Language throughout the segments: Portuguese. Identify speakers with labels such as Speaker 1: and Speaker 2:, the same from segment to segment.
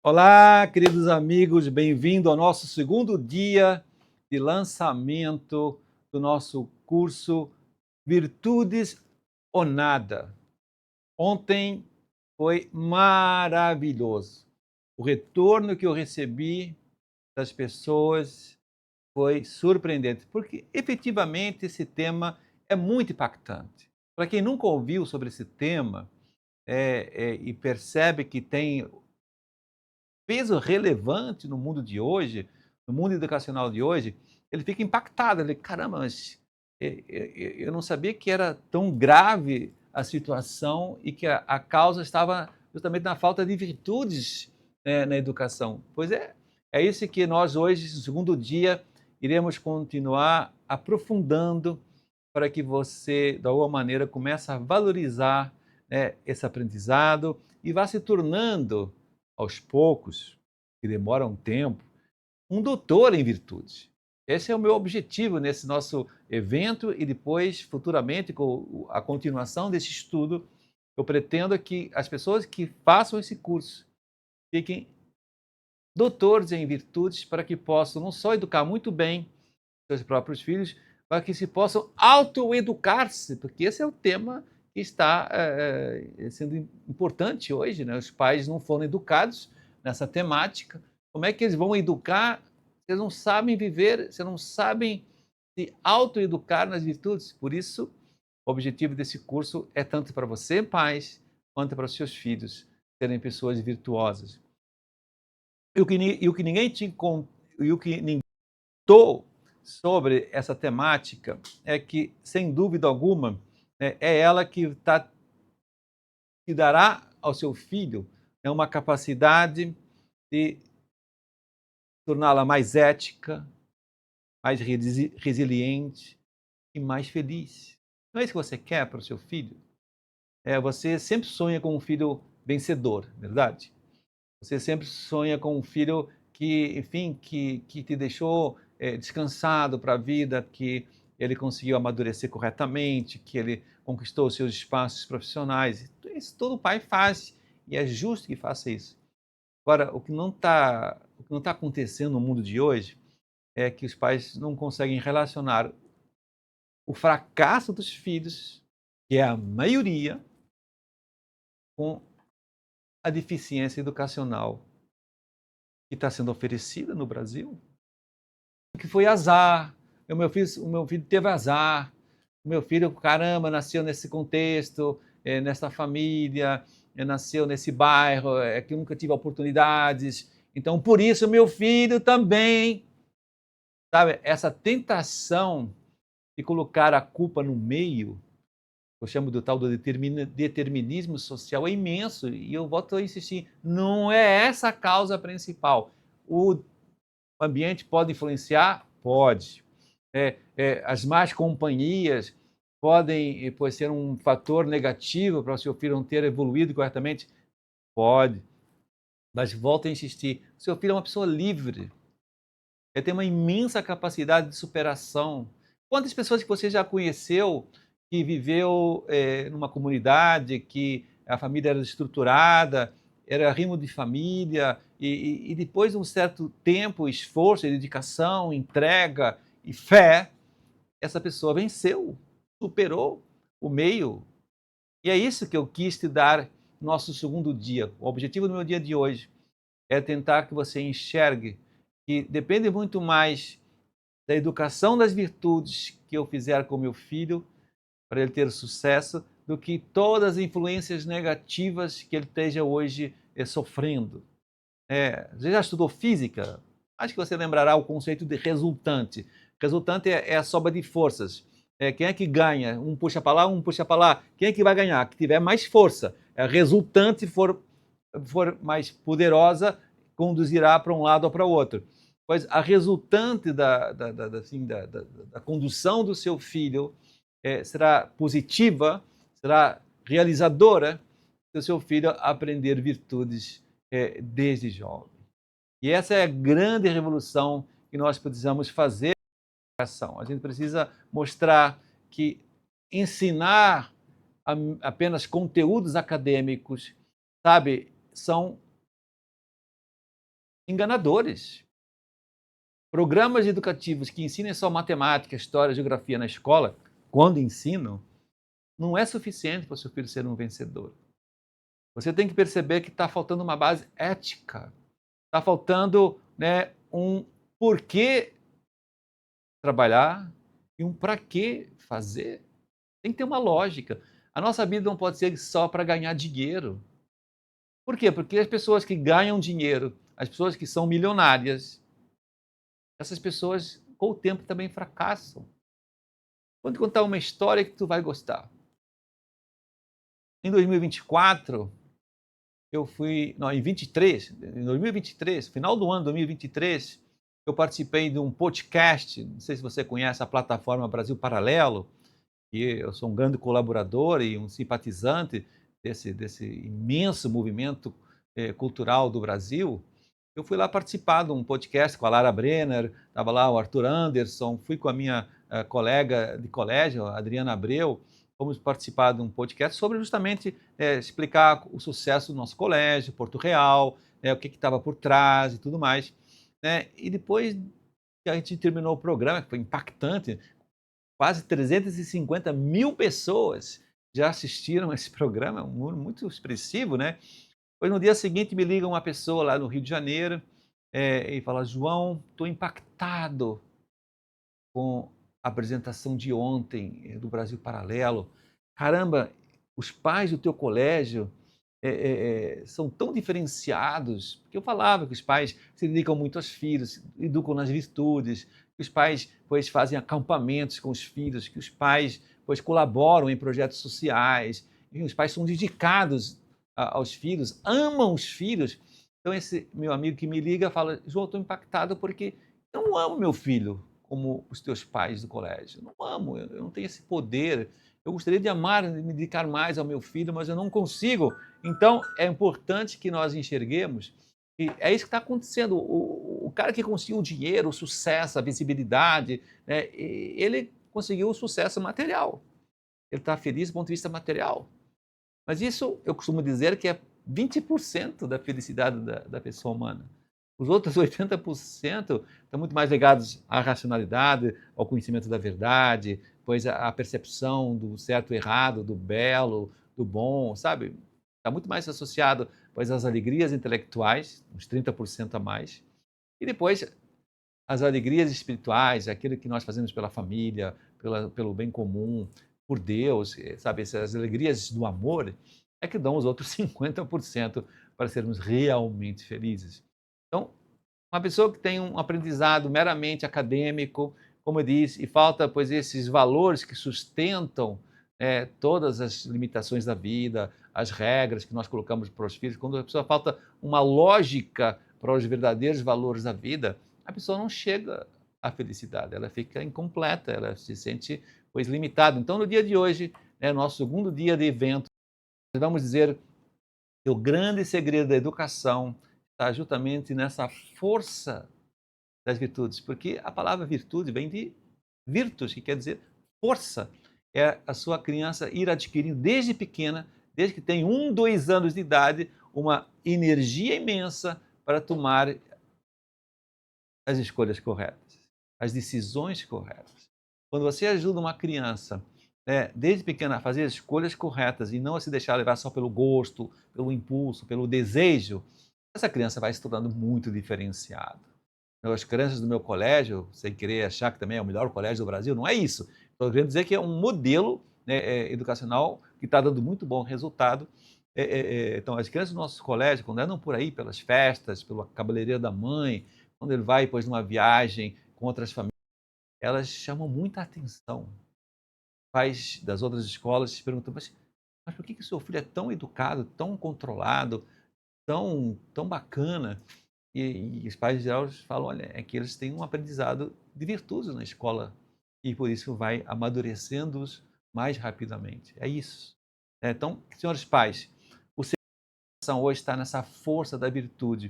Speaker 1: Olá, queridos amigos, bem-vindo ao nosso segundo dia de lançamento do nosso curso Virtudes ou Nada. Ontem foi maravilhoso. O retorno que eu recebi das pessoas foi surpreendente, porque efetivamente esse tema é muito impactante. Para quem nunca ouviu sobre esse tema e percebe que tem peso relevante no mundo de hoje, no mundo educacional de hoje, ele fica impactado, ele: "Caramba, mas eu não sabia que era tão grave a situação e que a causa estava justamente na falta de virtudes, na educação". Pois é isso que nós hoje, no segundo dia, iremos continuar aprofundando para que você, de alguma maneira, comece a valorizar, esse aprendizado e vá se tornando, aos poucos, que demora um tempo, um doutor em virtudes. Esse é o meu objetivo nesse nosso evento e depois, futuramente, com a continuação desse estudo, eu pretendo que as pessoas que façam esse curso fiquem doutores em virtudes para que possam não só educar muito bem seus próprios filhos, para que se possam autoeducar-se, porque esse é o tema que está sendo importante hoje, né? Os pais não foram educados nessa temática. Como é que eles vão educar? Eles não sabem viver, se não sabem se autoeducar nas virtudes. Por isso, o objetivo desse curso é tanto para você, pais, quanto para os seus filhos serem pessoas virtuosas. E o que ninguém te con- e o que ninguém contou sobre essa temática é que, sem dúvida alguma, é ela que dará ao seu filho uma capacidade de torná-la mais ética, mais resiliente e mais feliz. Não é isso que você quer para o seu filho? Você sempre sonha com um filho vencedor, verdade? Você sempre sonha com um filho que, enfim, que te deixou descansado para a vida, que ele conseguiu amadurecer corretamente, que ele conquistou os seus espaços profissionais. Isso todo pai faz e é justo que faça isso. Agora, o que não está acontecendo no mundo de hoje é que os pais não conseguem relacionar o fracasso dos filhos, que é a maioria, com a deficiência educacional que está sendo oferecida no Brasil. Que foi azar. O meu filho teve azar. O meu filho, caramba, nasceu nesse contexto, nessa família, nasceu nesse bairro, que eu nunca tive oportunidades. Então, por isso, meu filho também. Sabe, essa tentação de colocar a culpa no meio, eu chamo do tal do determinismo social, é imenso. E eu volto a insistir: não é essa a causa principal. O ambiente pode influenciar? Pode. As más companhias podem ser um fator negativo para o seu filho não ter evoluído corretamente? Pode. Mas volto a insistir: o seu filho é uma pessoa livre. Ele tem uma imensa capacidade de superação. Quantas pessoas que você já conheceu que viveu numa comunidade, que a família era estruturada, era rimo de família, e depois de um certo tempo, esforço, dedicação, entrega e fé, essa pessoa venceu, superou o meio. E é isso que eu quis te dar no nosso segundo dia. O objetivo do meu dia de hoje é tentar que você enxergue que depende muito mais da educação das virtudes que eu fizer com meu filho para ele ter sucesso do que todas as influências negativas que ele esteja hoje sofrendo. Você já estudou física? Acho que você lembrará o conceito de resultante. Resultante é a soma de forças. Quem é que ganha? Um puxa para lá, um puxa para lá. Quem é que vai ganhar? Que tiver mais força. A resultante for mais poderosa, conduzirá para um lado ou para o outro. Pois a resultante da condução do seu filho será positiva, será realizadora, se o seu filho aprender virtudes desde jovem. E essa é a grande revolução que nós precisamos fazer na educação. A gente precisa mostrar que ensinar apenas conteúdos acadêmicos, sabe, são enganadores. Programas educativos que ensinem só matemática, história, geografia na escola, quando ensinam, não é suficiente para o seu filho ser um vencedor. Você tem que perceber que está faltando uma base ética, está faltando, né, um porquê trabalhar e um para que fazer. Tem que ter uma lógica. A nossa vida não pode ser só para ganhar dinheiro. Por quê? Porque as pessoas que ganham dinheiro, as pessoas que são milionárias, essas pessoas com o tempo também fracassam. Vou te contar uma história que tu vai gostar. Em 2024, eu fui, não, em 23, em 2023, final do ano de 2023, eu participei de um podcast, não sei se você conhece a plataforma Brasil Paralelo, e eu sou um grande colaborador e um simpatizante desse imenso movimento cultural do Brasil. Eu fui lá participar de um podcast com a Lara Brenner, estava lá o Arthur Anderson, fui com a minha colega de colégio, a Adriana Abreu, fomos participar de um podcast sobre justamente explicar o sucesso do nosso colégio, Porto Real, o que estava por trás e tudo mais. Né? E depois que a gente terminou o programa, que foi impactante, quase 350 mil pessoas já assistiram esse programa, um número muito expressivo, né? Pois no dia seguinte me liga uma pessoa lá no Rio de Janeiro e fala: João, estou impactado com a apresentação de ontem do Brasil Paralelo. Caramba, os pais do teu colégio são tão diferenciados, porque eu falava que os pais se dedicam muito aos filhos, educam nas virtudes, que os pais pois fazem acampamentos com os filhos, que os pais pois colaboram em projetos sociais, e os pais são dedicados aos filhos, amam os filhos. Então esse meu amigo que me liga fala: João, estou impactado porque eu não amo meu filho como os teus pais do colégio. Eu não amo, eu não tenho esse poder. Eu gostaria de amar, de me dedicar mais ao meu filho, mas eu não consigo. Então, é importante que nós enxerguemos que é isso que está acontecendo. O cara que conseguiu o dinheiro, o sucesso, a visibilidade, né, ele conseguiu o sucesso material. Ele está feliz do ponto de vista material. Mas isso, eu costumo dizer que é 20% da felicidade da pessoa humana. Os outros 80% estão muito mais ligados à racionalidade, ao conhecimento da verdade, pois a percepção do certo e errado, do belo, do bom, sabe? Está muito mais associado, pois, às alegrias intelectuais, uns 30% a mais, e depois as alegrias espirituais, aquilo que nós fazemos pela família, pelo bem comum, por Deus, sabe? Essas alegrias do amor é que dão os outros 50% para sermos realmente felizes. Então, uma pessoa que tem um aprendizado meramente acadêmico, como eu disse, e falta, pois, esses valores que sustentam todas as limitações da vida, as regras que nós colocamos para os filhos, quando a pessoa falta uma lógica para os verdadeiros valores da vida, a pessoa não chega à felicidade, ela fica incompleta, ela se sente, pois, limitada. Então, no dia de hoje, nosso segundo dia de evento, nós vamos dizer que o grande segredo da educação está justamente nessa força das virtudes, porque a palavra virtude vem de virtus, que quer dizer força. É a sua criança ir adquirindo desde pequena, desde que tem 1, 2 anos de idade, uma energia imensa para tomar as escolhas corretas, as decisões corretas. Quando você ajuda uma criança, desde pequena, a fazer as escolhas corretas e não a se deixar levar só pelo gosto, pelo impulso, pelo desejo, essa criança vai se tornando muito diferenciada. As crianças do meu colégio, sem querer achar que também é o melhor colégio do Brasil, não é isso. Estou querendo dizer que é um modelo educacional que está dando muito bom resultado. Então, as crianças do nosso colégio, quando andam por aí pelas festas, pela cabeleireira da mãe, quando ele vai, depois, numa viagem com outras famílias, elas chamam muita atenção. Pais das outras escolas se perguntam: mas por que o seu filho é tão educado, tão controlado, tão bacana? E os pais, em geral, falam: olha, é que eles têm um aprendizado de virtudes na escola e por isso vai amadurecendo-os mais rapidamente. É isso. Então, senhores pais, o segredo da educação hoje está nessa força da virtude,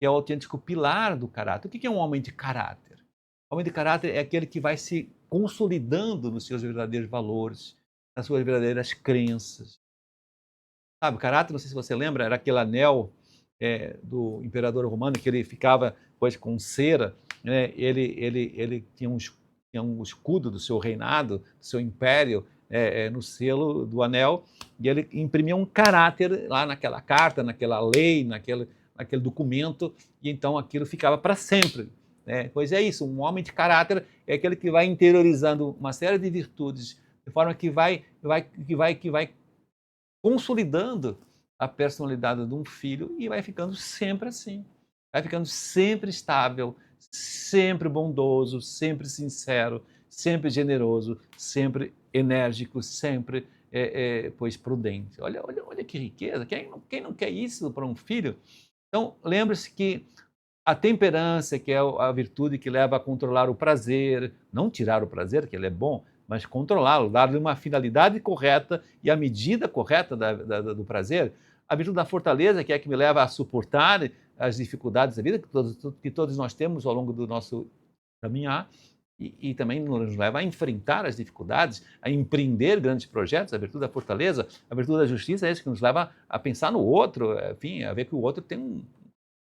Speaker 1: que é o autêntico pilar do caráter. O que é um homem de caráter? O homem de caráter é aquele que vai se consolidando nos seus verdadeiros valores, nas suas verdadeiras crenças. Sabe, o caráter, não sei se você lembra, era aquele anel do imperador romano, que ele ficava depois com cera, né? Ele tinha um escudo do seu reinado, do seu império, no selo do anel, e ele imprimia um caráter lá naquela carta, naquela lei, naquele documento, e então aquilo ficava para sempre. Pois é isso, um homem de caráter é aquele que vai interiorizando uma série de virtudes, de forma que vai consolidando a personalidade de um filho e vai ficando sempre assim. Vai ficando sempre estável, sempre bondoso, sempre sincero, sempre generoso, sempre enérgico, sempre pois prudente. Olha que riqueza. Quem não quer isso para um filho? Então, lembre-se que a temperança, que é a virtude que leva a controlar o prazer, não tirar o prazer, que ele é bom, mas controlá-lo, dar-lhe uma finalidade correta e a medida correta do prazer. A virtude da fortaleza, que é a que me leva a suportar as dificuldades da vida, que todos nós temos ao longo do nosso caminhar, e também nos leva a enfrentar as dificuldades, a empreender grandes projetos. A virtude da fortaleza, a virtude da justiça é isso que nos leva a pensar no outro, enfim, a ver que o outro tem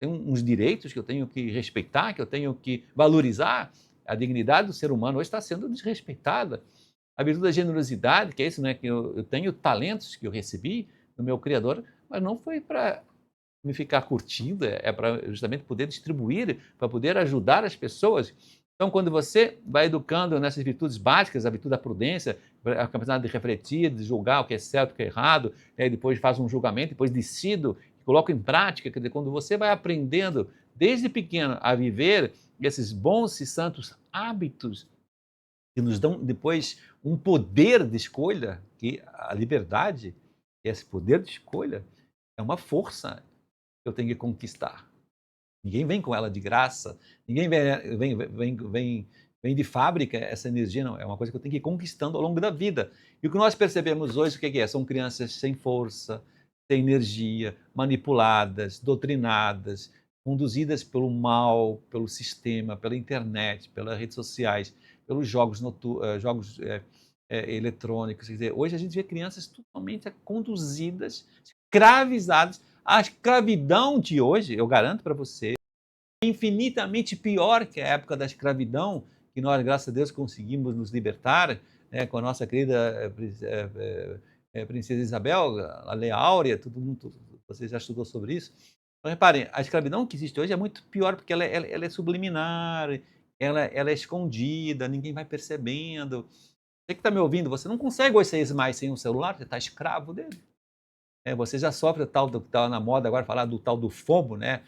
Speaker 1: uns direitos que eu tenho que respeitar, que eu tenho que valorizar. A dignidade do ser humano hoje está sendo desrespeitada. A virtude da generosidade, que é isso, né? Que eu tenho talentos que eu recebi do meu Criador, mas não foi para me ficar curtindo, é para justamente poder distribuir, para poder ajudar as pessoas. Então, quando você vai educando nessas virtudes básicas, a virtude da prudência, a capacidade de refletir, de julgar o que é certo, o que é errado, depois faz um julgamento, depois decido, coloco em prática, quer dizer, quando você vai aprendendo desde pequeno a viver esses bons e santos hábitos que nos dão depois um poder de escolha, que a liberdade, esse poder de escolha, é uma força que eu tenho que conquistar. Ninguém vem com ela de graça, ninguém vem de fábrica essa energia, não. É uma coisa que eu tenho que ir conquistando ao longo da vida. E o que nós percebemos hoje, o que é? São crianças sem força, sem energia, manipuladas, doutrinadas, conduzidas pelo mal, pelo sistema, pela internet, pelas redes sociais, pelos jogos eletrônicos. Quer dizer, hoje a gente vê crianças totalmente conduzidas, escravizadas. A escravidão de hoje, eu garanto para você, é infinitamente pior que a época da escravidão, que nós, graças a Deus, conseguimos nos libertar, com a nossa querida Princesa Isabel, a Lei Áurea, você já estudou sobre isso. Então, reparem, a escravidão que existe hoje é muito pior, porque ela é subliminar, ela é escondida, ninguém vai percebendo. Você que está me ouvindo, você não consegue hoje sair mais sem um celular, você está escravo dele. Você já sofre o tal do que está na moda agora, falar do tal do FOMO, né?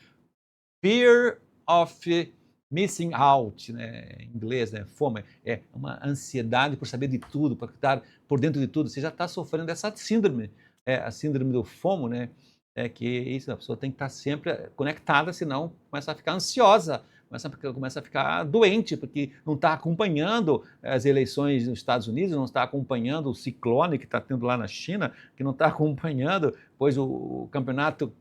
Speaker 1: Fear of missing out, né? Em inglês, né? FOMO é uma ansiedade por saber de tudo, por estar por dentro de tudo. Você já está sofrendo dessa síndrome, a síndrome do FOMO, né? Que isso, a pessoa tem que estar sempre conectada, senão começa a ficar ansiosa, começa a ficar doente, porque não está acompanhando as eleições nos Estados Unidos, não está acompanhando o ciclone que está tendo lá na China, que não está acompanhando, pois o campeonato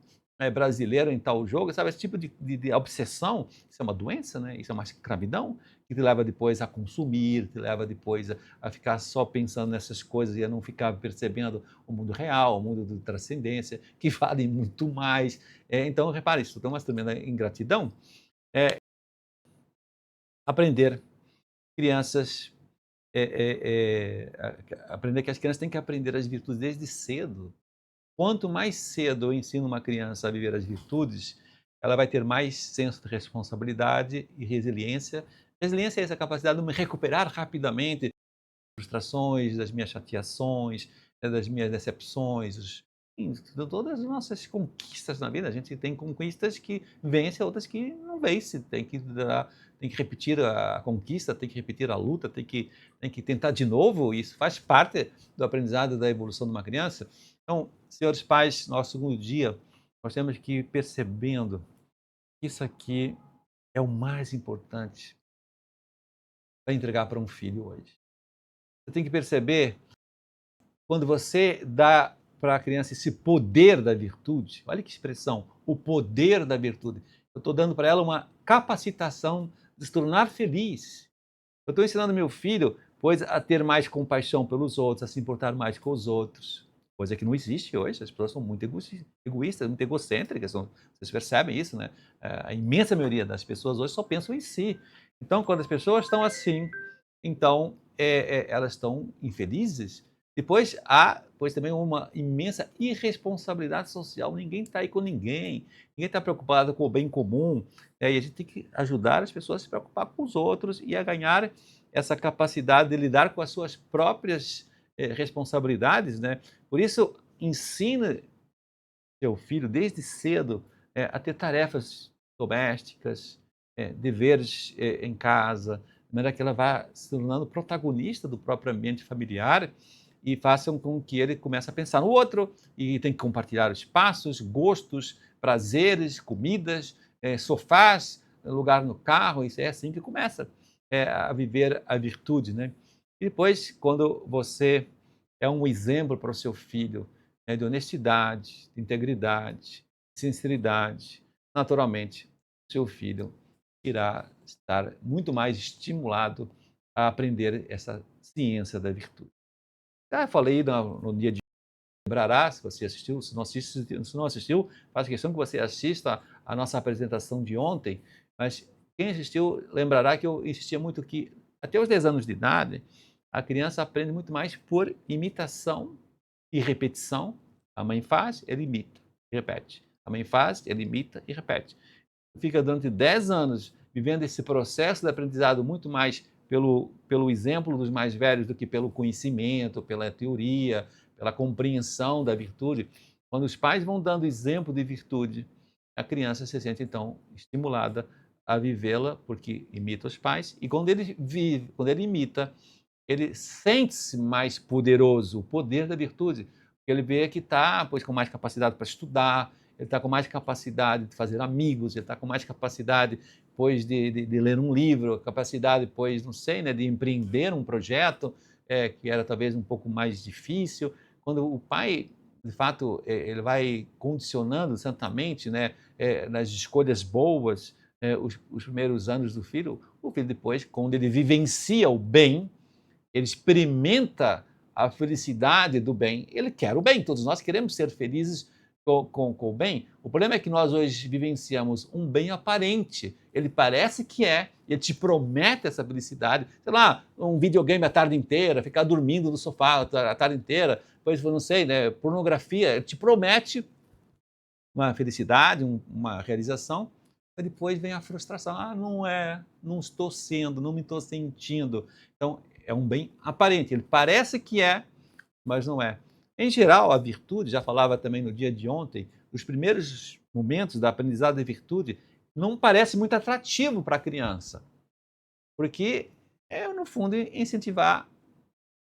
Speaker 1: brasileiro em tal jogo, sabe? Esse tipo de obsessão, isso é uma doença, né? Isso é uma escravidão que te leva depois a consumir, te leva depois a ficar só pensando nessas coisas e a não ficar percebendo o mundo real, o mundo de transcendência, que valem muito mais. Então, repare, isso tem uma tremenda ingratidão. Aprender crianças, aprender que as crianças têm que aprender as virtudes desde cedo. Quanto mais cedo eu ensino uma criança a viver as virtudes, ela vai ter mais senso de responsabilidade e resiliência. Resiliência é essa capacidade de me recuperar rapidamente das frustrações, das minhas chateações, das minhas decepções, enfim, de todas as nossas conquistas na vida. A gente tem conquistas que vence, outras que não vence. Tem que repetir a conquista, tem que repetir a luta, tem que tentar de novo. Isso faz parte do aprendizado da evolução de uma criança. Então, senhores pais, nosso segundo dia, nós temos que ir percebendo que isso aqui é o mais importante para entregar para um filho hoje. Você tem que perceber, quando você dá para a criança esse poder da virtude, olha que expressão, o poder da virtude. Eu estou dando para ela uma capacitação de se tornar feliz. Eu estou ensinando meu filho, pois, a ter mais compaixão pelos outros, a se importar mais com os outros. coisa que não existe hoje. As pessoas são muito egoístas, muito egocêntricas, vocês percebem isso, né? A imensa maioria das pessoas hoje só pensam em si. Então, quando as pessoas estão assim, então elas estão infelizes. Depois há também uma imensa irresponsabilidade social. Ninguém está aí com ninguém está preocupado com o bem comum. E a gente tem que ajudar as pessoas a se preocupar com os outros e a ganhar essa capacidade de lidar com as suas próprias responsabilidades, né? Por isso, ensina seu filho desde cedo a ter tarefas domésticas, deveres em casa, de maneira que ela vá se tornando protagonista do próprio ambiente familiar e façam com que ele comece a pensar no outro e tem que compartilhar espaços, gostos, prazeres, comidas, sofás, lugar no carro. Isso é assim que começa a viver a virtude, né? E depois, quando você é um exemplo para o seu filho, de honestidade, de integridade, de sinceridade, naturalmente, seu filho irá estar muito mais estimulado a aprender essa ciência da virtude. Já falei no dia de lembrará, se você assistiu, se não assistiu, faço questão que você assista a nossa apresentação de ontem, mas quem assistiu lembrará que eu insistia muito que até os 10 anos de idade, a criança aprende muito mais por imitação e repetição. A mãe faz, ele imita e repete. A mãe faz, ele imita e repete. Fica durante 10 anos vivendo esse processo de aprendizado muito mais pelo exemplo dos mais velhos do que pelo conhecimento, pela teoria, pela compreensão da virtude. Quando os pais vão dando exemplo de virtude, a criança se sente então estimulada a vivê-la porque imita os pais, e quando ele vive, quando ele imita, ele sente-se mais poderoso, o poder da virtude, porque ele vê que está com mais capacidade para estudar, ele está com mais capacidade de fazer amigos, ele está com mais capacidade depois de ler um livro, capacidade depois, não sei, né, de empreender um projeto que era talvez um pouco mais difícil. Quando o pai, de fato, ele vai condicionando santamente, né, nas escolhas boas, os primeiros anos do filho, o filho depois, quando ele vivencia o bem, ele experimenta a felicidade do bem, ele quer o bem. Todos nós queremos ser felizes com o bem. O problema é que nós hoje vivenciamos um bem aparente. Ele parece que ele te promete essa felicidade. Sei lá, um videogame a tarde inteira, ficar dormindo no sofá a tarde inteira, depois, não sei, né, pornografia, ele te promete uma felicidade, uma realização, mas depois vem a frustração. Não é, não estou sendo, não me estou sentindo. Então, é um bem aparente. Ele parece que mas não é. Em geral, a virtude, já falava também no dia de ontem, os primeiros momentos da aprendizado da virtude não parece muito atrativo para a criança, porque no fundo, incentivar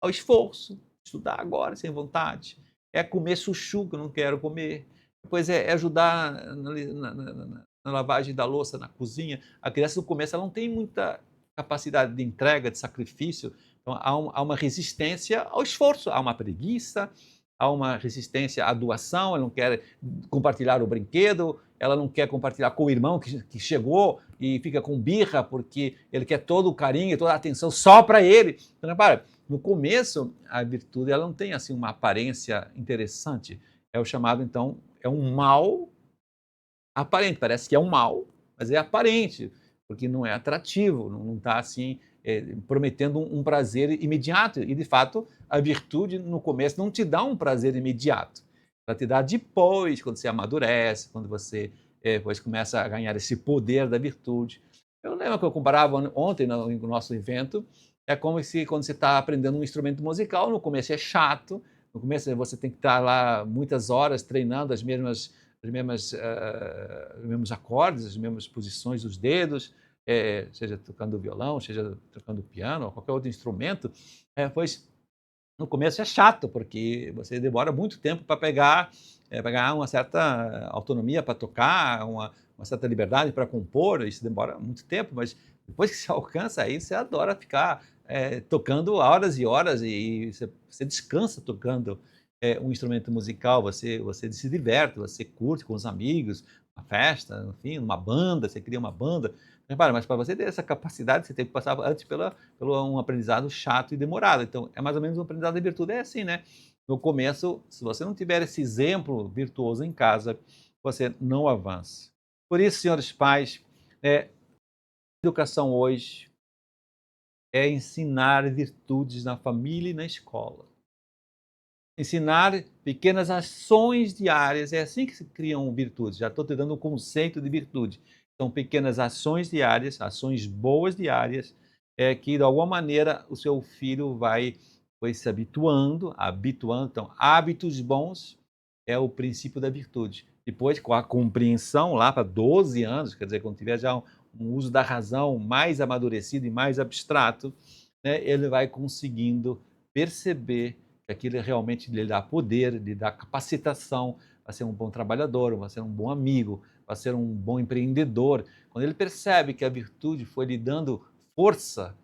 Speaker 1: ao esforço, estudar agora sem vontade, é comer chuchu que eu não quero comer, depois é ajudar na lavagem da louça, na cozinha. A criança no começo ela não tem muita capacidade de entrega, de sacrifício, então há uma resistência ao esforço, há uma preguiça, há uma resistência à doação, ela não quer compartilhar o brinquedo, ela não quer compartilhar com o irmão que chegou e fica com birra porque ele quer todo o carinho e toda a atenção só para ele. Então, repara, no começo, a virtude ela não tem assim uma aparência interessante. É o chamado, então, é um mal aparente. Parece que é um mal, mas é aparente, porque não é atrativo, não está assim prometendo um prazer imediato. E, de fato, a virtude no começo não te dá um prazer imediato. Ela te dá depois, quando você amadurece, quando você depois começa a ganhar esse poder da virtude. Eu lembro que eu comparava ontem no nosso evento, é como se quando você está aprendendo um instrumento musical, no começo é chato, no começo você tem que estar lá muitas horas treinando os mesmos acordes, as mesmas posições dos dedos, seja tocando violão, seja tocando piano, ou qualquer outro instrumento, pois no começo é chato, porque você demora muito tempo para pegar uma certa autonomia para tocar, uma certa liberdade para compor, isso demora muito tempo, mas depois que você alcança aí, você adora ficar tocando horas e horas e você descansa tocando um instrumento musical, você se diverte, você curte com os amigos, uma festa, enfim, uma banda, você cria uma banda. Repara, mas para você ter essa capacidade, você tem que passar antes pelo um aprendizado chato e demorado. Então, é mais ou menos um aprendizado de virtude, é assim, né? No começo, se você não tiver esse exemplo virtuoso em casa, você não avança. Por isso, senhores pais, educação hoje é ensinar virtudes na família e na escola. Ensinar pequenas ações diárias, é assim que se criam virtudes. Já estou te dando um conceito de virtude. São pequenas ações diárias, ações boas diárias, que de alguma maneira o seu filho vai se habituando. Então, hábitos bons é o princípio da virtude. Depois, com a compreensão, lá para 12 anos, quer dizer, quando tiver já um uso da razão mais amadurecido e mais abstrato, né, ele vai conseguindo perceber que aquilo realmente lhe dá poder, lhe dá capacitação, vai ser um bom trabalhador, vai ser um bom amigo, vai ser um bom empreendedor. Quando ele percebe que a virtude foi lhe dando força,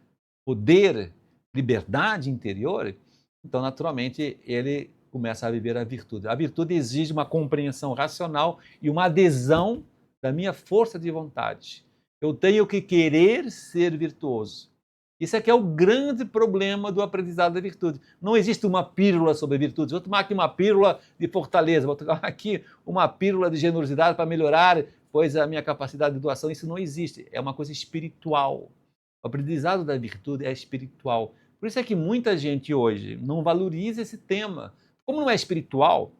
Speaker 1: poder, liberdade interior, então naturalmente ele começa a viver a virtude. A virtude exige uma compreensão racional e uma adesão da minha força de vontade. Eu tenho que querer ser virtuoso. Isso é que é o grande problema do aprendizado da virtude. Não existe uma pílula sobre virtudes. Vou tomar aqui uma pílula de fortaleza, vou tomar aqui uma pílula de generosidade para melhorar, pois a minha capacidade de doação, isso não existe. É uma coisa espiritual. O aprendizado da virtude é espiritual. Por isso é que muita gente hoje não valoriza esse tema. Como não é espiritual,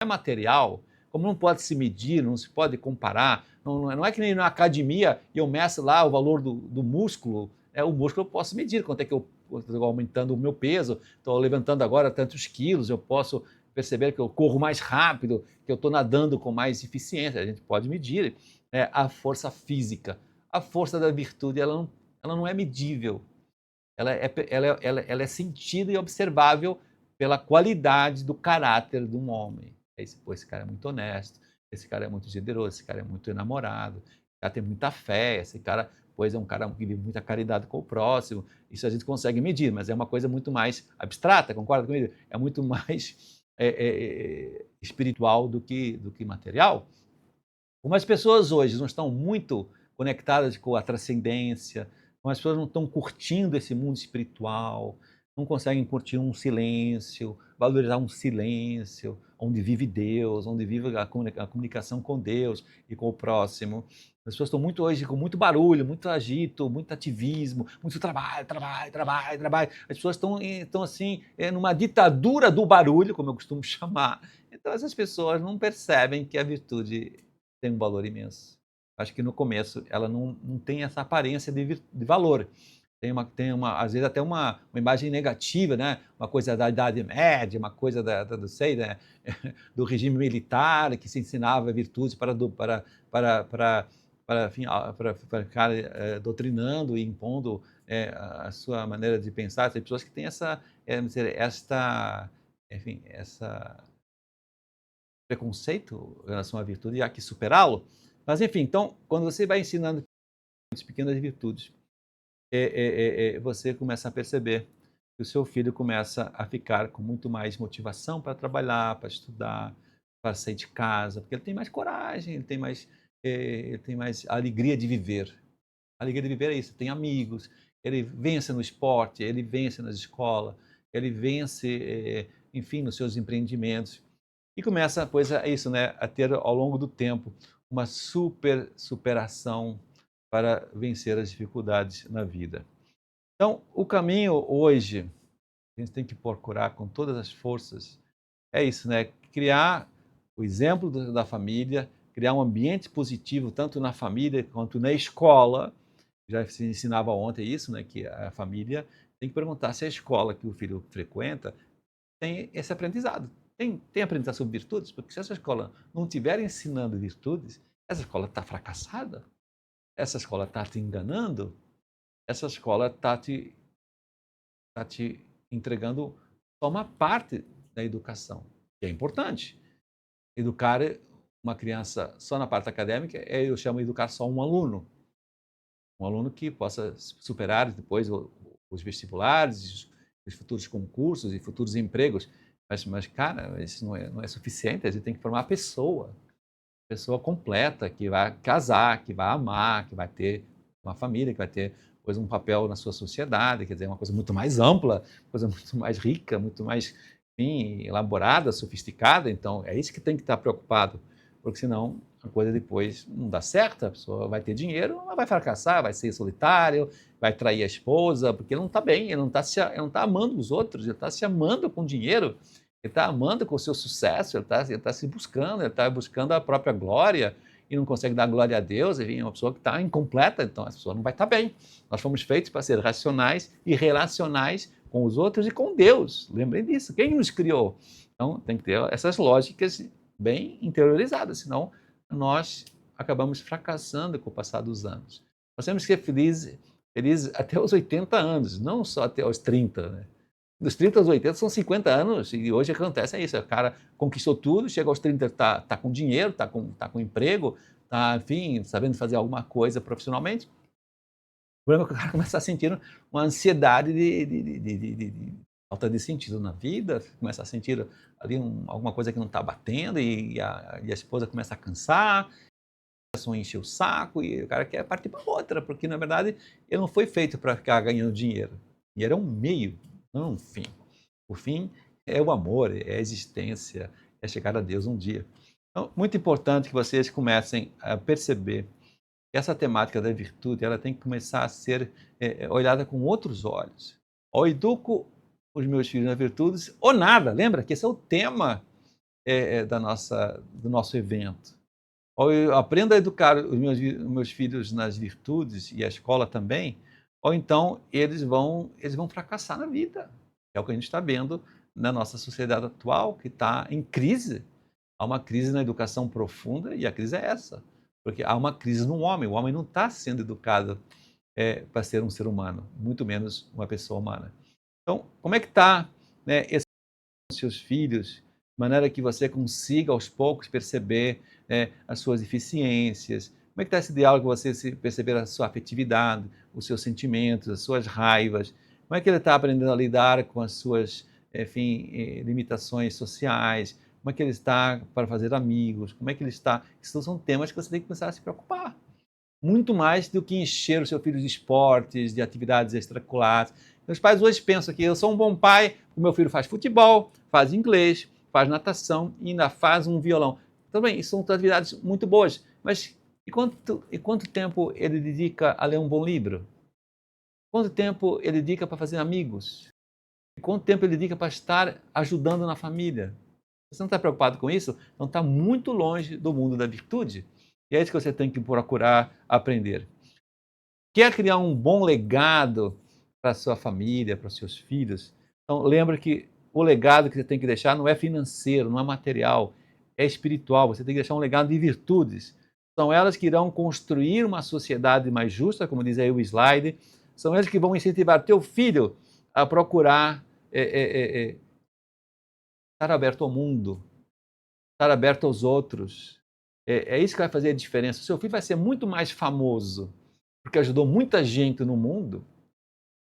Speaker 1: não é material, como não pode se medir, não se pode comparar, não é que nem na academia eu meço lá o valor do músculo, o músculo eu posso medir, quanto é que eu estou aumentando o meu peso, estou levantando agora tantos quilos, eu posso perceber que eu corro mais rápido, que eu estou nadando com mais eficiência, a gente pode medir a força física. A força da virtude, ela não é medível, ela é sentida e observável pela qualidade do caráter de um homem. Esse cara é muito honesto, esse cara é muito generoso, esse cara é muito enamorado, esse cara tem muita fé, esse cara, pois, é um cara que vive muita caridade com o próximo. Isso a gente consegue medir, mas é uma coisa muito mais abstrata, concorda comigo? É muito mais espiritual do que material. Como as pessoas hoje não estão muito conectadas com a transcendência, como as pessoas não estão curtindo esse mundo espiritual, não conseguem curtir um silêncio, valorizar um silêncio, onde vive Deus, onde vive a comunicação com Deus e com o próximo. As pessoas estão muito hoje com muito barulho, muito agito, muito ativismo, muito trabalho, trabalho, trabalho, trabalho. As pessoas estão assim, numa ditadura do barulho, como eu costumo chamar. Então essas pessoas não percebem que a virtude tem um valor imenso. Acho que no começo ela não tem essa aparência de valor. Às vezes até uma imagem negativa, né? Uma coisa da Idade Média, uma coisa não sei, né? Do regime militar, que se ensinava virtudes enfim, para ficar doutrinando e impondo a sua maneira de pensar. Tem pessoas que têm enfim, essa preconceito em relação à virtude e há que superá-lo. Mas, enfim, então, quando você vai ensinando as pequenas virtudes, você começa a perceber que o seu filho começa a ficar com muito mais motivação para trabalhar, para estudar, para sair de casa, porque ele tem mais coragem, ele tem mais alegria de viver. A alegria de viver é isso, tem amigos, ele vence no esporte, ele vence na escola, ele vence, enfim, nos seus empreendimentos. E começa, pois, isso, né, a ter ao longo do tempo uma superação para vencer as dificuldades na vida. Então, o caminho hoje, a gente tem que procurar com todas as forças, é isso, né? Criar o exemplo da família, criar um ambiente positivo tanto na família quanto na escola. Já se ensinava ontem isso, né? Que a família tem que perguntar se a escola que o filho frequenta tem esse aprendizado. Tem aprendizado sobre virtudes? Porque se essa escola não estiver ensinando virtudes, essa escola está fracassada, essa escola está te enganando, essa escola tá te entregando só uma parte da educação, que é importante. Educar uma criança só na parte acadêmica, eu chamo de educar só um aluno que possa superar depois os vestibulares, os futuros concursos e futuros empregos. Mas cara, isso não é suficiente, a gente tem que formar a pessoa completa, que vai casar, que vai amar, que vai ter uma família, que vai ter depois um papel na sua sociedade, quer dizer, uma coisa muito mais ampla, coisa muito mais rica, muito mais enfim, elaborada, sofisticada, então é isso que tem que estar preocupado, porque senão a coisa depois não dá certo, a pessoa vai ter dinheiro, mas vai fracassar, vai ser solitário, vai trair a esposa, porque ele não está bem, ele não está amando os outros, ele está se amando com dinheiro, ele está amando com o seu sucesso, ele tá se buscando, ele está buscando a própria glória e não consegue dar glória a Deus, enfim, é uma pessoa que está incompleta, então a pessoa não vai estar bem. Nós fomos feitos para ser racionais e relacionais com os outros e com Deus. Lembrem disso, quem nos criou? Então tem que ter essas lógicas bem interiorizadas, senão nós acabamos fracassando com o passar dos anos. Nós temos que ser felizes até os 80 anos, não só até os 30, né? Dos 30 aos 80 são 50 anos, e hoje acontece isso, o cara conquistou tudo, chega aos 30, tá com dinheiro, tá com emprego, tá, enfim, sabendo fazer alguma coisa profissionalmente. O problema é que o cara começa a sentir uma ansiedade de falta de sentido na vida, começa a sentir ali alguma coisa que não está batendo, e a esposa começa a cansar, começa a encher o saco, e o cara quer partir para outra, porque na verdade ele não foi feito para ficar ganhando dinheiro. Dinheiro é um meio, não é um fim. O fim é o amor, é a existência, é chegar a Deus um dia. Então, muito importante que vocês comecem a perceber que essa temática da virtude, ela tem que começar a ser olhada com outros olhos. Ou educo os meus filhos nas virtudes, ou nada. Lembra que esse é o tema do nosso evento. Ou eu aprendo a educar os meus filhos nas virtudes, e a escola também, ou então eles vão fracassar na vida. É o que a gente está vendo na nossa sociedade atual, que está em crise. Há uma crise na educação profunda, e a crise é essa. Porque há uma crise no homem. O homem não está sendo educado para ser um ser humano, muito menos uma pessoa humana. Então, como é que está, né, seus filhos, de maneira que você consiga aos poucos perceber as suas deficiências? Como é que está esse diálogo, você se perceber a sua afetividade, os seus sentimentos, as suas raivas? Como é que ele está aprendendo a lidar com as suas, enfim, limitações sociais? Como é que ele está para fazer amigos? Como é que ele está? Esses são temas que você tem que começar a se preocupar. Muito mais do que encher o seu filho de esportes, de atividades extracurriculares. Os pais hoje pensam que eu sou um bom pai, o meu filho faz futebol, faz inglês, faz natação e ainda faz um violão. Também, isso são atividades muito boas, mas e quanto tempo ele dedica a ler um bom livro? Quanto tempo ele dedica para fazer amigos? E quanto tempo ele dedica para estar ajudando na família? Você não está preocupado com isso? Então está muito longe do mundo da virtude. E é isso que você tem que procurar aprender. Quer criar um bom legado para a sua família, para os seus filhos? Então lembra que o legado que você tem que deixar não é financeiro, não é material, é espiritual. Você tem que deixar um legado de virtudes. São elas que irão construir uma sociedade mais justa, como diz aí o slide. São elas que vão incentivar teu filho a procurar estar aberto ao mundo, estar aberto aos outros. É isso que vai fazer a diferença. O seu filho vai ser muito mais famoso porque ajudou muita gente no mundo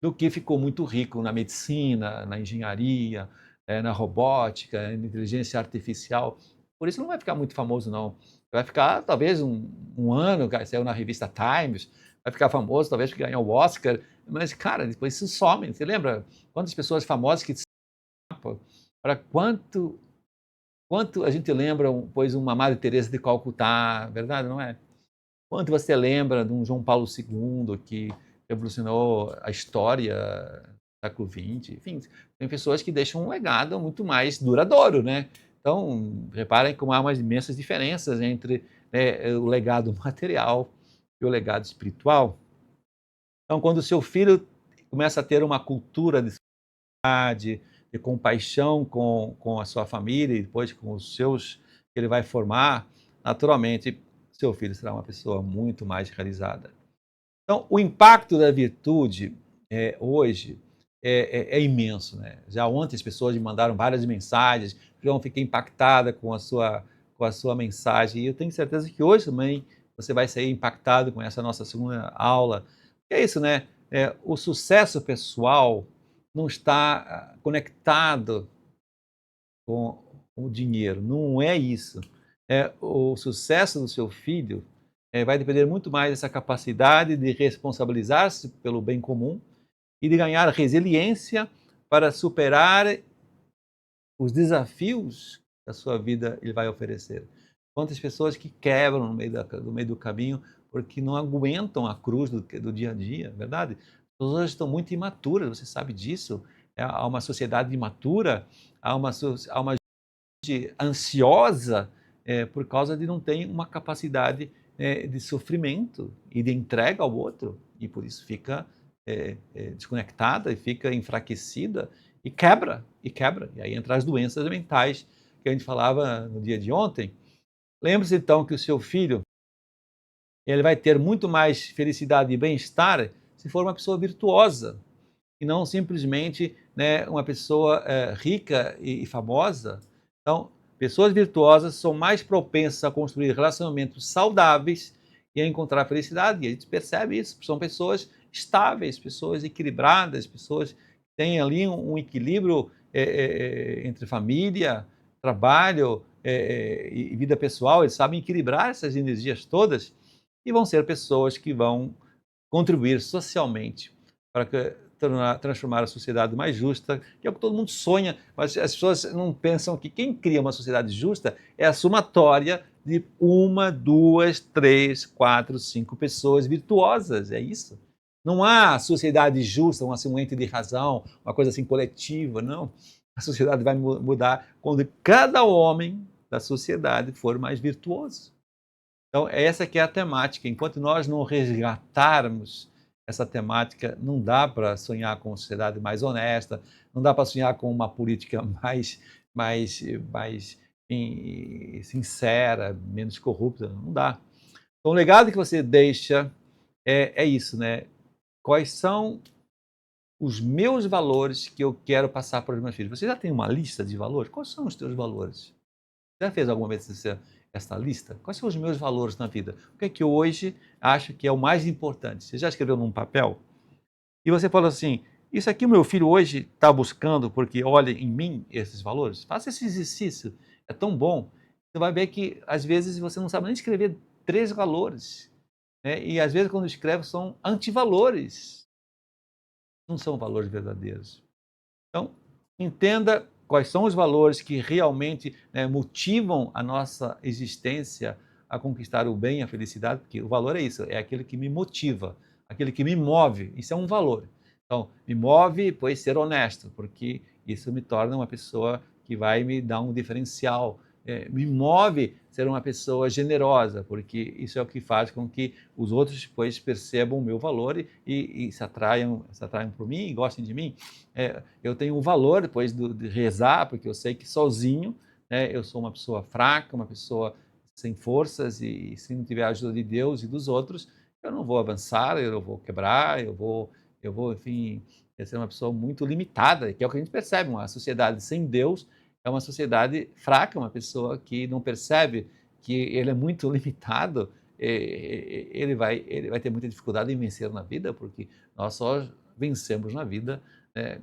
Speaker 1: do que ficou muito rico na medicina, na engenharia, na robótica, na inteligência artificial. Por isso não vai ficar muito famoso, não. Vai ficar talvez um ano, saiu na revista Times, vai ficar famoso, talvez ganhar o Oscar, mas, cara, depois se some. Você lembra quantas pessoas famosas que para quanto a gente lembra, pois, uma Madre Teresa de Calcutá, verdade, não é? Quanto você lembra de um João Paulo II que revolucionou a história do século XX? Enfim, tem pessoas que deixam um legado muito mais duradouro, né? Então, reparem como há umas imensas diferenças entre o legado material e o legado espiritual. Então, quando o seu filho começa a ter uma cultura de solidariedade, de compaixão com a sua família e depois com os seus que ele vai formar, naturalmente seu filho será uma pessoa muito mais realizada. Então, o impacto da virtude hoje é imenso, né? Já ontem as pessoas me mandaram várias mensagens, João, fiquei impactada com a sua mensagem, e eu tenho certeza que hoje também você vai sair impactado com essa nossa segunda aula. É isso, né? O sucesso pessoal não está conectado com o dinheiro, não é isso. O sucesso do seu filho vai depender muito mais dessa capacidade de responsabilizar-se pelo bem comum e de ganhar resiliência para superar os desafios da sua vida ele vai oferecer. Quantas pessoas que quebram no meio do caminho porque não aguentam a cruz do dia a dia, verdade? As pessoas estão muito imaturas, você sabe disso. Há uma sociedade imatura, há uma gente ansiosa por causa de não ter uma capacidade de sofrimento e de entrega ao outro, e por isso fica desconectada e fica enfraquecida e quebra, e quebra. E aí entra as doenças mentais que a gente falava no dia de ontem. Lembre-se então que o seu filho ele vai ter muito mais felicidade e bem-estar se for uma pessoa virtuosa, e não simplesmente, né, uma pessoa rica e famosa. Então, pessoas virtuosas são mais propensas a construir relacionamentos saudáveis e a encontrar felicidade. E a gente percebe isso. São pessoas estáveis, pessoas equilibradas, pessoas que têm ali um equilíbrio entre família, trabalho e vida pessoal. Eles sabem equilibrar essas energias todas e vão ser pessoas que vão contribuir socialmente para transformar a sociedade mais justa, que é o que todo mundo sonha, mas as pessoas não pensam que quem cria uma sociedade justa é a somatória de uma, duas, três, quatro, cinco pessoas virtuosas, é isso. Não há sociedade justa, um ente de razão, uma coisa assim coletiva, não. A sociedade vai mudar quando cada homem da sociedade for mais virtuoso. Então, essa que é a temática. Enquanto nós não resgatarmos essa temática, não dá para sonhar com uma sociedade mais honesta, não dá para sonhar com uma política mais sincera, menos corrupta, não dá. Então, o legado que você deixa é isso, né? Quais são os meus valores que eu quero passar para os meus filhos? Você já tem uma lista de valores? Quais são os teus valores? Já fez alguma vez essa lista? Quais são os meus valores na vida? O que é que eu hoje acho que é o mais importante? Você já escreveu num papel? E você fala assim, isso aqui o meu filho hoje está buscando porque olha em mim esses valores? Faça esse exercício, é tão bom. Você vai ver que às vezes você não sabe nem escrever 3 valores, né? E às vezes quando escreve são antivalores, não são valores verdadeiros. Então, entenda quais são os valores que realmente, né, motivam a nossa existência a conquistar o bem e a felicidade, porque o valor é isso, é aquele que me motiva, aquele que me move, isso é um valor. Então, me move, pois, ser honesto, porque isso me torna uma pessoa que vai me dar um diferencial. Me move ser uma pessoa generosa, porque isso é o que faz com que os outros, pois, percebam o meu valor e se atraiam por mim e gostem de mim. Eu tenho o valor depois de rezar, porque eu sei que sozinho, né, eu sou uma pessoa fraca, uma pessoa sem forças, e se não tiver a ajuda de Deus e dos outros, eu não vou avançar, eu vou quebrar, enfim, ser uma pessoa muito limitada, que é o que a gente percebe. Uma sociedade sem Deus é uma sociedade fraca, uma pessoa que não percebe que ele é muito limitado, ele vai ter muita dificuldade em vencer na vida, porque nós só vencemos na vida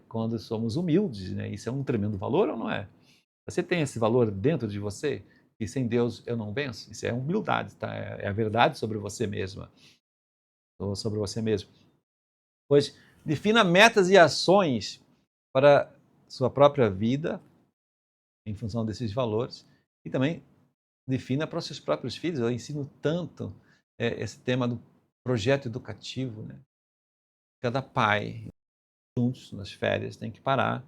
Speaker 1: quando somos humildes, né? Isso é um tremendo valor ou não é? Você tem esse valor dentro de você? E sem Deus eu não venço? Isso é humildade, tá? É a verdade sobre você mesma, ou sobre você mesmo. Pois defina metas e ações para sua própria vida, em função desses valores, e também defina para os seus próprios filhos. Eu ensino tanto esse tema do projeto educativo, né? Cada pai, juntos, nas férias, tem que parar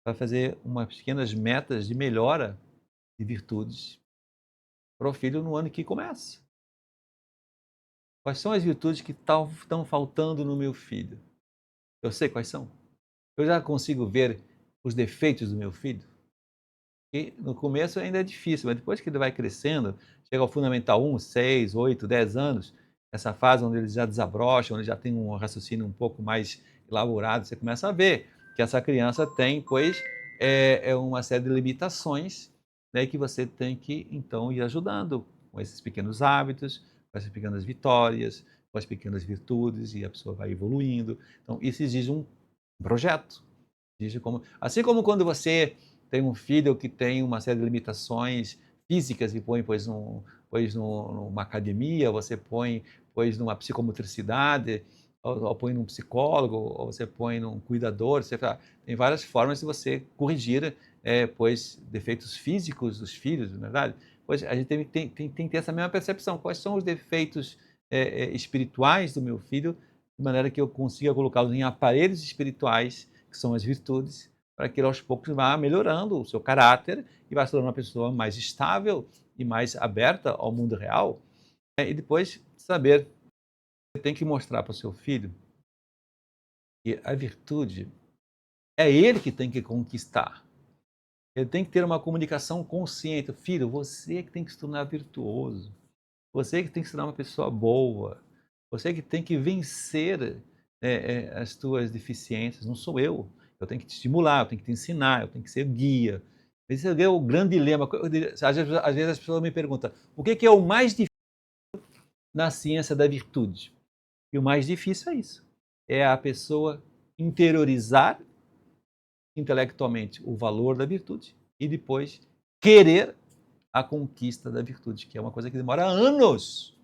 Speaker 1: para fazer umas pequenas metas de melhora de virtudes para o filho no ano que começa. Quais são as virtudes que estão faltando no meu filho? Eu sei quais são. Eu já consigo ver os defeitos do meu filho. E no começo ainda é difícil, mas depois que ele vai crescendo, chega ao Fundamental 1, 6, 8, 10 anos, essa fase onde eles já desabrocham, onde já tem um raciocínio um pouco mais elaborado, você começa a ver que essa criança tem, pois, uma série de limitações, né, que você tem que, então, ir ajudando com esses pequenos hábitos, com essas pequenas vitórias, com as pequenas virtudes, e a pessoa vai evoluindo. Então, isso exige um projeto. Assim como quando você tem um filho que tem uma série de limitações físicas e põe, numa academia, você põe, pois, numa psicomotricidade, ou põe num psicólogo, ou você põe num cuidador, tem várias formas de você corrigir pois defeitos físicos dos filhos, na verdade, pois a gente tem que ter essa mesma percepção. Quais são os defeitos espirituais do meu filho, de maneira que eu consiga colocá-los em aparelhos espirituais, que são as virtudes, para que ele aos poucos vá melhorando o seu caráter e vá se tornando uma pessoa mais estável e mais aberta ao mundo real. E depois saber, você tem que mostrar para o seu filho que a virtude é ele que tem que conquistar. Ele tem que ter uma comunicação consciente. Filho, você que tem que se tornar virtuoso. Você que tem que se tornar uma pessoa boa. Você que tem que vencer as tuas deficiências. Não sou eu. Eu tenho que te estimular, eu tenho que te ensinar, eu tenho que ser guia. Esse é o grande dilema. Às vezes as pessoas me perguntam, o que é o mais difícil na ciência da virtude? E o mais difícil é isso. É a pessoa interiorizar intelectualmente o valor da virtude e depois querer a conquista da virtude, que é uma coisa que demora anos.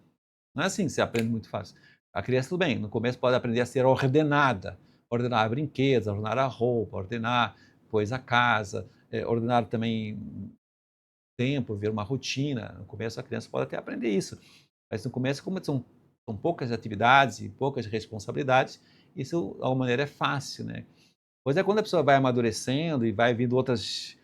Speaker 1: Não é assim que você aprende muito fácil. A criança, tudo bem, no começo pode aprender a ser ordenada, ordenar brinquedos, ordenar a roupa, ordenar, pois, a casa, ordenar também tempo, ver uma rotina. No começo a criança pode até aprender isso, mas no começo, como são poucas atividades e poucas responsabilidades, isso, de alguma maneira, é fácil, né? Pois é, quando a pessoa vai amadurecendo e vai vindo outras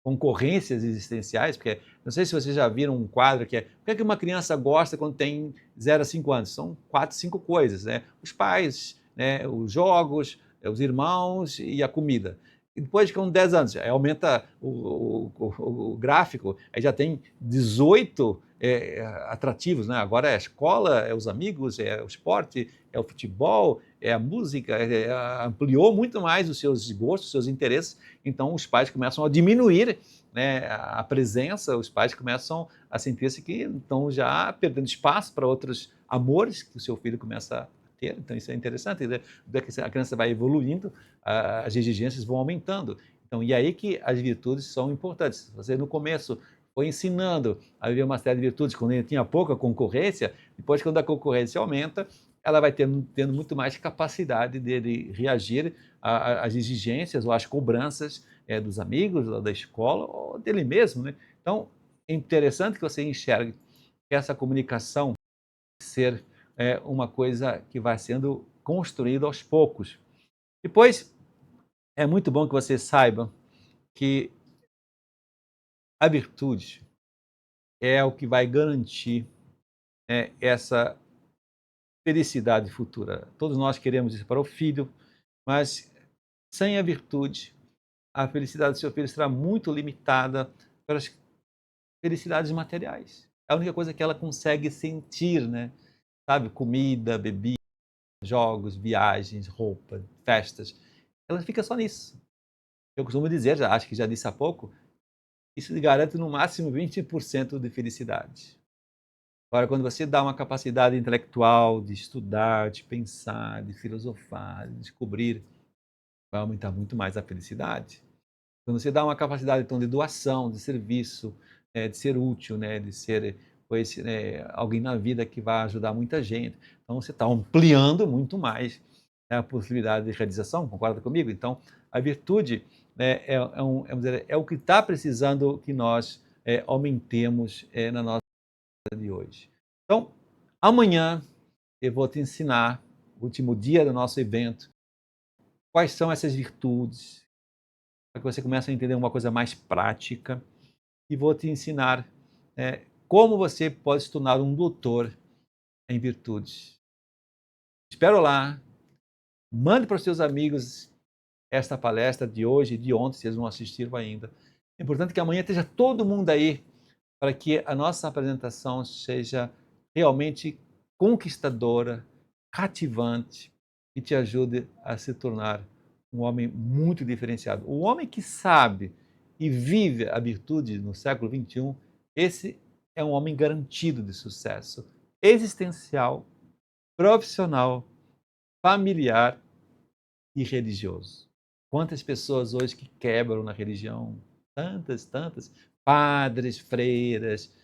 Speaker 1: concorrências existenciais, porque não sei se vocês já viram um quadro que é o que é que uma criança gosta quando tem 0 a 5 anos? São 4, 5 coisas, né? Os pais, né? Os jogos, os irmãos e a comida. E depois, com 10 anos, aí aumenta o gráfico, aí já tem 18 atrativos, né? Agora é a escola, é os amigos, é o esporte, é o futebol, é a música, ampliou muito mais os seus gostos, os seus interesses, então os pais começam a diminuir, né, a presença, os pais começam a sentir-se que estão já perdendo espaço para outros amores que o seu filho começa a ter, então isso é interessante, né? A criança vai evoluindo, as exigências vão aumentando, então e aí que as virtudes são importantes. Você no começo foi ensinando a viver uma série de virtudes quando ele tinha pouca concorrência, depois quando a concorrência aumenta, ela vai tendo muito mais capacidade dele reagir às exigências ou às cobranças dos amigos, ou da escola, ou dele mesmo, né? Então, é interessante que você enxergue que essa comunicação ser uma coisa que vai sendo construída aos poucos. Depois, é muito bom que você saiba que a virtude é o que vai garantir essa felicidade futura. Todos nós queremos isso para o filho, mas sem a virtude, a felicidade do seu filho será muito limitada pelas felicidades materiais. É a única coisa que ela consegue sentir, né? Sabe, comida, bebida, jogos, viagens, roupa, festas. Ela fica só nisso. Eu costumo dizer, acho que já disse há pouco, isso lhe garante no máximo 20% de felicidade. Agora, quando você dá uma capacidade intelectual de estudar, de pensar, de filosofar, de descobrir, vai aumentar muito mais a felicidade. Quando você dá uma capacidade, então, de doação, de serviço, de ser útil, né, de ser pois, alguém na vida que vai ajudar muita gente. Então, você está ampliando muito mais, né, a possibilidade de realização, concorda comigo? Então, a virtude, né, vamos dizer, é o que está precisando que nós aumentemos na nossa vida de hoje. Então, amanhã eu vou te ensinar, o último dia do nosso evento, quais são essas virtudes, para que você comece a entender uma coisa mais prática, e vou te ensinar como você pode se tornar um doutor em virtudes. Espero lá, mande para os seus amigos esta palestra de hoje e de ontem, se eles não assistiram ainda. É importante que amanhã esteja todo mundo aí, para que a nossa apresentação seja realmente conquistadora, cativante e te ajude a se tornar um homem muito diferenciado. O homem que sabe e vive a virtude no século XXI, esse é um homem garantido de sucesso existencial, profissional, familiar e religioso. Quantas pessoas hoje que quebram na religião, tantas, padres, freiras,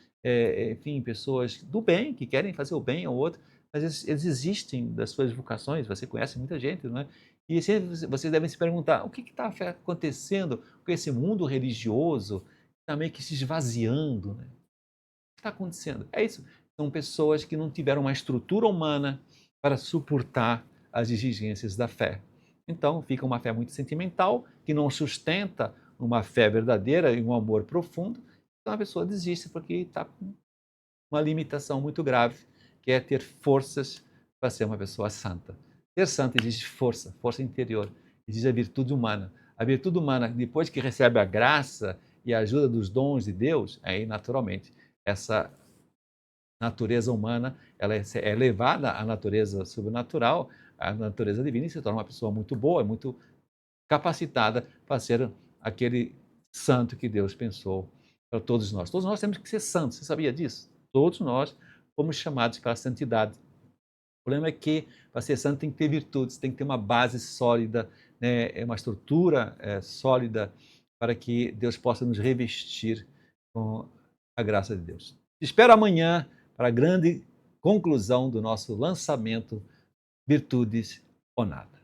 Speaker 1: enfim, pessoas do bem, que querem fazer o bem ao outro, mas eles existem das suas vocações, você conhece muita gente, não é? E vocês devem se perguntar, o que está acontecendo com esse mundo religioso que está meio que se esvaziando, né? O que está acontecendo? É isso, são pessoas que não tiveram uma estrutura humana para suportar as exigências da fé. Então, fica uma fé muito sentimental, que não sustenta uma fé verdadeira e um amor profundo. Então, a pessoa desiste porque está com uma limitação muito grave, que é ter forças para ser uma pessoa santa. Ser santo exige força, força interior, exige a virtude humana. A virtude humana, depois que recebe a graça e a ajuda dos dons de Deus, aí, naturalmente, essa natureza humana ela é levada à natureza sobrenatural, à natureza divina, e se torna uma pessoa muito boa, muito capacitada para ser aquele santo que Deus pensou para todos nós. Todos nós temos que ser santos, você sabia disso? Todos nós fomos chamados para a santidade. O problema é que para ser santo tem que ter virtudes, tem que ter uma base sólida, né, uma estrutura sólida para que Deus possa nos revestir com a graça de Deus. Te espero amanhã para a grande conclusão do nosso lançamento Virtudes ou Nada.